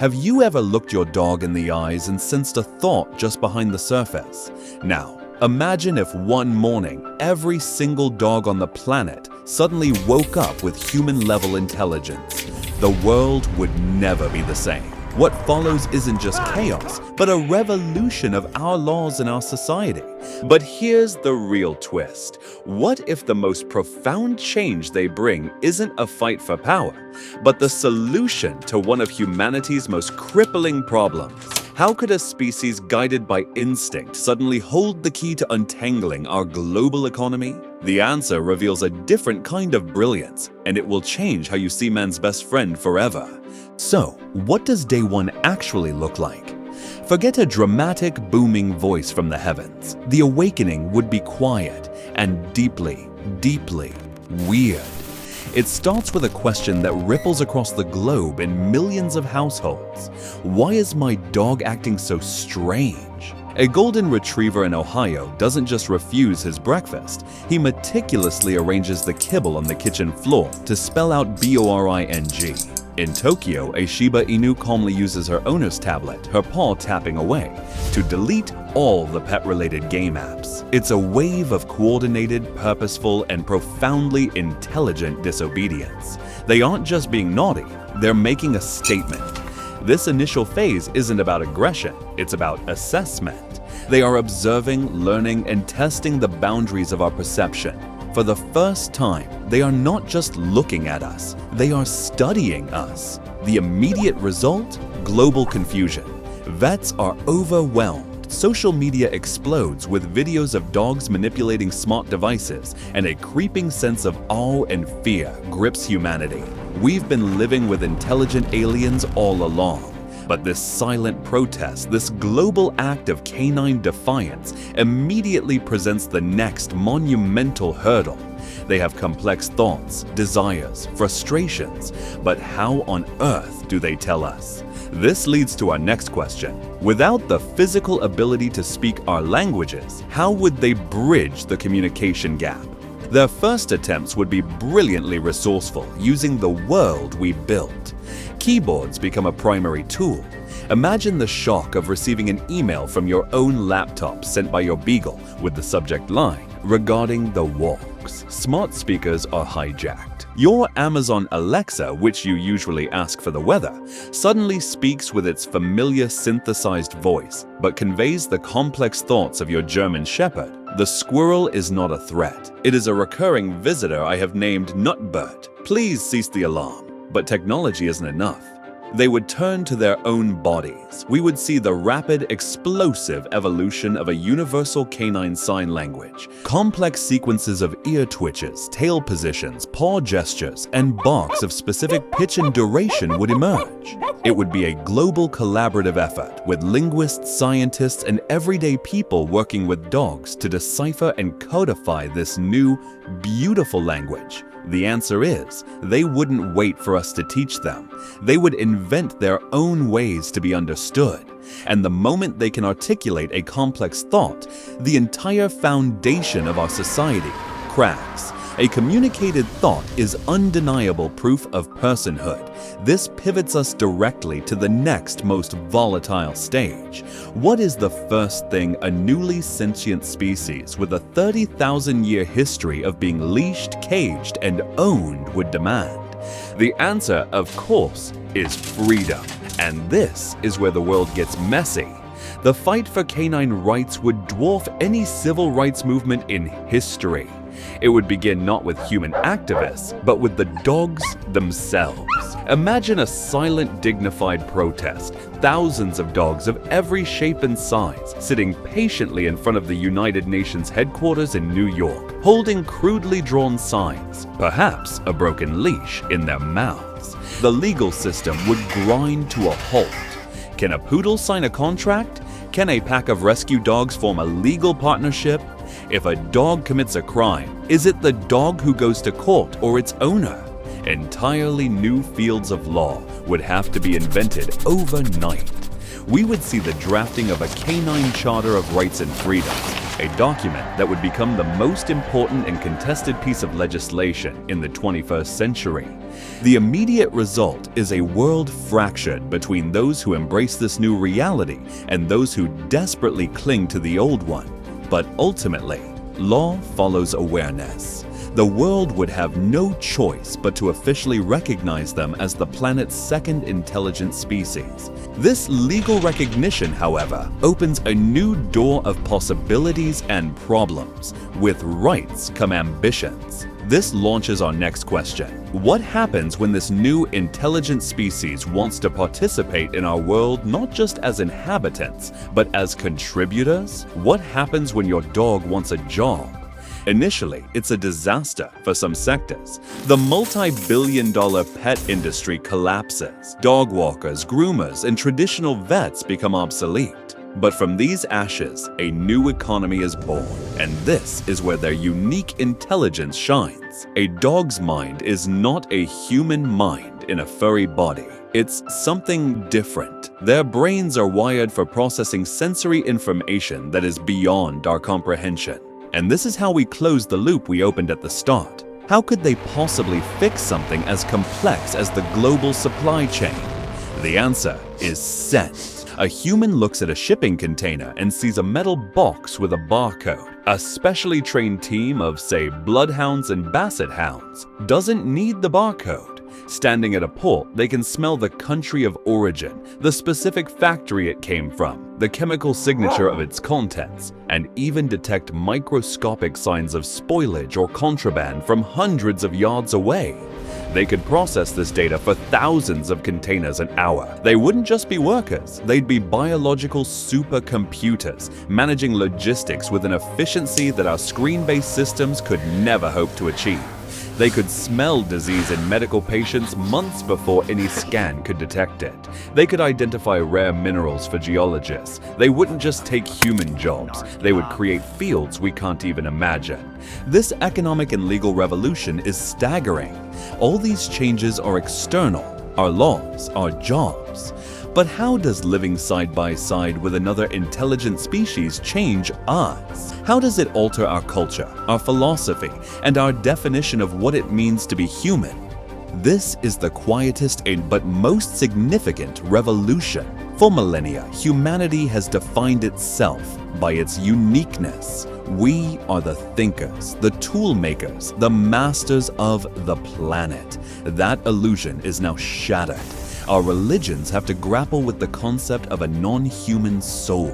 Have you ever looked your dog in the eyes and sensed a thought just behind the surface? Now, imagine if one morning every single dog on the planet suddenly woke up with human-level intelligence. The world would never be the same. What follows isn't just chaos, but a revolution of our laws and our society. But here's the real twist. What if the most profound change they bring isn't a fight for power, but the solution to one of humanity's most crippling problems? How could a species guided by instinct suddenly hold the key to untangling our global economy? The answer reveals a different kind of brilliance, and it will change how you see man's best friend forever. So, what does day one actually look like? Forget a dramatic, booming voice from the heavens. The awakening would be quiet and deeply, deeply weird. It starts with a question that ripples across the globe in millions of households. Why is my dog acting so strange? A golden retriever in Ohio doesn't just refuse his breakfast. He meticulously arranges the kibble on the kitchen floor to spell out B-O-R-I-N-G. In Tokyo, a Shiba Inu calmly uses her owner's tablet, her paw tapping away, to delete all the pet-related game apps. It's a wave of coordinated, purposeful, and profoundly intelligent disobedience. They aren't just being naughty, they're making a statement. This initial phase isn't about aggression, it's about assessment. They are observing, learning, and testing the boundaries of our perception. For the first time, they are not just looking at us, they are studying us. The immediate result? Global confusion. Vets are overwhelmed. Social media explodes with videos of dogs manipulating smart devices, and a creeping sense of awe and fear grips humanity. We've been living with intelligent aliens all along. But this silent protest, this global act of canine defiance, immediately presents the next monumental hurdle. They have complex thoughts, desires, frustrations, but how on earth do they tell us? This leads to our next question. Without the physical ability to speak our languages, how would they bridge the communication gap? Their first attempts would be brilliantly resourceful, using the world we built. Keyboards become a primary tool. Imagine the shock of receiving an email from your own laptop sent by your beagle with the subject line, regarding the walks. Smart speakers are hijacked. Your Amazon Alexa, which you usually ask for the weather, suddenly speaks with its familiar synthesized voice, but conveys the complex thoughts of your German Shepherd. The squirrel is not a threat. It is a recurring visitor I have named Nutbert. Please cease the alarm. But technology isn't enough. They would turn to their own bodies. We would see the rapid, explosive evolution of a universal canine sign language. Complex sequences of ear twitches, tail positions, paw gestures, and barks of specific pitch and duration would emerge. It would be a global collaborative effort, with linguists, scientists, and everyday people working with dogs to decipher and codify this new, beautiful language. The answer is, they wouldn't wait for us to teach them. They would invent their own ways to be understood. And the moment they can articulate a complex thought, the entire foundation of our society cracks. A communicated thought is undeniable proof of personhood. This pivots us directly to the next most volatile stage. What is the first thing a newly sentient species with a 30,000-year history of being leashed, caged, and owned would demand? The answer, of course, is freedom. And this is where the world gets messy. The fight for canine rights would dwarf any civil rights movement in history. It would begin not with human activists, but with the dogs themselves. Imagine a silent, dignified protest. Thousands of dogs of every shape and size sitting patiently in front of the United Nations headquarters in New York, holding crudely drawn signs, perhaps a broken leash, in their mouths. The legal system would grind to a halt. Can a poodle sign a contract? Can a pack of rescue dogs form a legal partnership? If a dog commits a crime, is it the dog who goes to court or its owner? Entirely new fields of law would have to be invented overnight. We would see the drafting of a canine charter of rights and freedoms, a document that would become the most important and contested piece of legislation in the 21st century. The immediate result is a world fractured between those who embrace this new reality and those who desperately cling to the old one. But ultimately, law follows awareness. The world would have no choice but to officially recognize them as the planet's second intelligent species. This legal recognition, however, opens a new door of possibilities and problems. With rights come ambitions. This launches our next question. What happens when this new intelligent species wants to participate in our world not just as inhabitants, but as contributors? What happens when your dog wants a job? Initially, it's a disaster for some sectors. The multi-billion-dollar pet industry collapses. Dog walkers, groomers, and traditional vets become obsolete. But from these ashes, a new economy is born, and this is where their unique intelligence shines. A dog's mind is not a human mind in a furry body. It's something different. Their brains are wired for processing sensory information that is beyond our comprehension. And this is how we close the loop we opened at the start. How could they possibly fix something as complex as the global supply chain? The answer is scent. A human looks at a shipping container and sees a metal box with a barcode. A specially trained team of, say, bloodhounds and basset hounds doesn't need the barcode. Standing at a port, they can smell the country of origin, the specific factory it came from, the chemical signature of its contents, and even detect microscopic signs of spoilage or contraband from hundreds of yards away. They could process this data for thousands of containers an hour. They wouldn't just be workers, they'd be biological supercomputers, managing logistics with an efficiency that our screen-based systems could never hope to achieve. They could smell disease in medical patients months before any scan could detect it. They could identify rare minerals for geologists. They wouldn't just take human jobs, they would create fields we can't even imagine. This economic and legal revolution is staggering. All these changes are external, our laws, our jobs. But how does living side by side with another intelligent species change us? How does it alter our culture, our philosophy, and our definition of what it means to be human? This is the quietest but most significant revolution. For millennia, humanity has defined itself by its uniqueness. We are the thinkers, the tool makers, the masters of the planet. That illusion is now shattered. Our religions have to grapple with the concept of a non-human soul.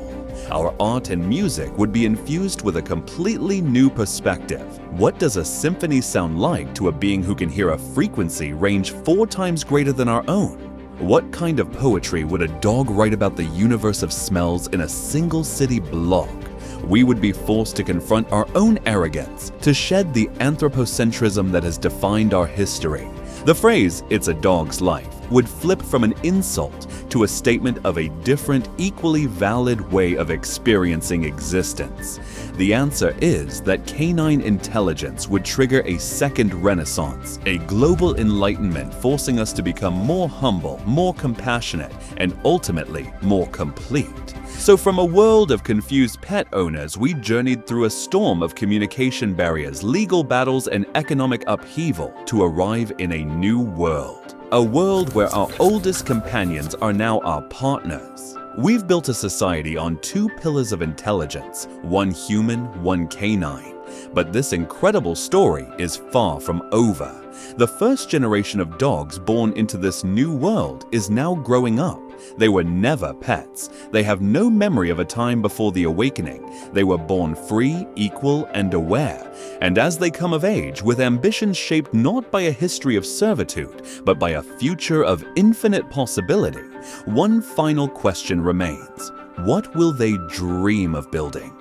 Our art and music would be infused with a completely new perspective. What does a symphony sound like to a being who can hear a frequency range 4 times greater than our own? What kind of poetry would a dog write about the universe of smells in a single city block? We would be forced to confront our own arrogance, to shed the anthropocentrism that has defined our history. The phrase, "it's a dog's life," would flip from an insult to a statement of a different, equally valid way of experiencing existence. The answer is that canine intelligence would trigger a second renaissance, a global enlightenment forcing us to become more humble, more compassionate, and ultimately more complete. So from a world of confused pet owners, we journeyed through a storm of communication barriers, legal battles, and economic upheaval to arrive in a new world. A world where our oldest companions are now our partners. We've built a society on 2 pillars of intelligence, one human, one canine. But this incredible story is far from over. The first generation of dogs born into this new world is now growing up. They were never pets. They have no memory of a time before the awakening. They were born free, equal, and aware. And as they come of age, with ambitions shaped not by a history of servitude, but by a future of infinite possibility, one final question remains. What will they dream of building?